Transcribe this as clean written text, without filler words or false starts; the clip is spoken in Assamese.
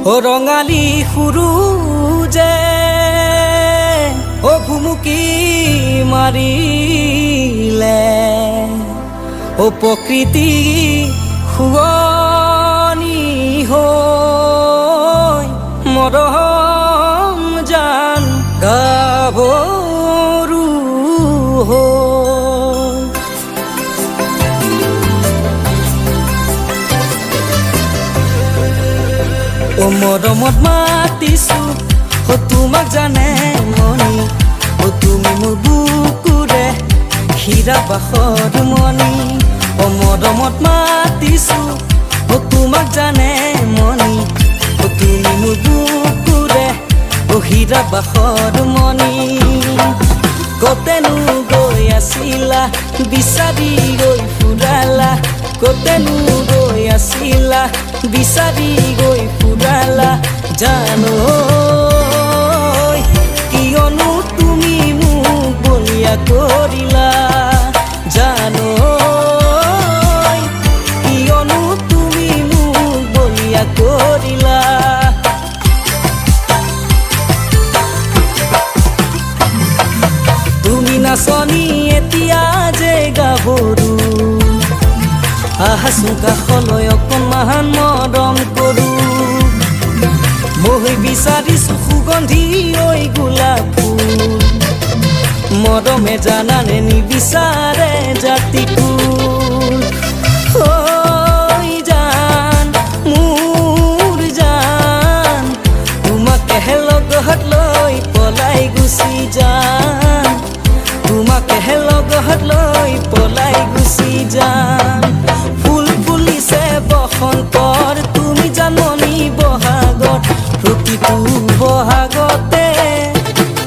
ও ৰঙালী সুৰুজে ও ভুমুকি মাৰিলে ও প্ৰকৃতি শুৱনি হৈ মৰম জান গাভৰু হৈ ও মৰমত মাতিছো ও তোমাক জানে মনি ও তুমি মোৰ বুকুৰে হীৰা বাখৰ মনি ও মৰমত মাতিছো ও তোমাক জানে মনি ও তুমি মোৰ বুকুৰে ও হীৰা বাখৰ মনি কতেনো গৈ আছিলা বিচাৰি গৈ ফুৰালা কতেনো গৈ আছিলা বিচাৰি গৈ ফুৰালা জানো কিয়নো তুমি মোক বলিয়া কৰিলা জানো কিয়নো তুমি মোক বলিয়া কৰিলা তুমি নাচনি এতিয়া যে গাভৰু আহাচো কাষলৈ অকণমান মৰম কৰো মই বিচাৰিছো সুগন্ধি ঐ গোলাপ ফুল মৰমে জানানে নিবিচাৰে জাতি ফুল ঐ জান মোৰ জান তোমাকে লগত লৈ পলাই গুচি যাম তোমাকে লগত লৈ পলাই গুচি যাম ফুল ফুলিছে বসন্তৰ তুমি জাননি বহাগত প্ৰতিটো বহাগত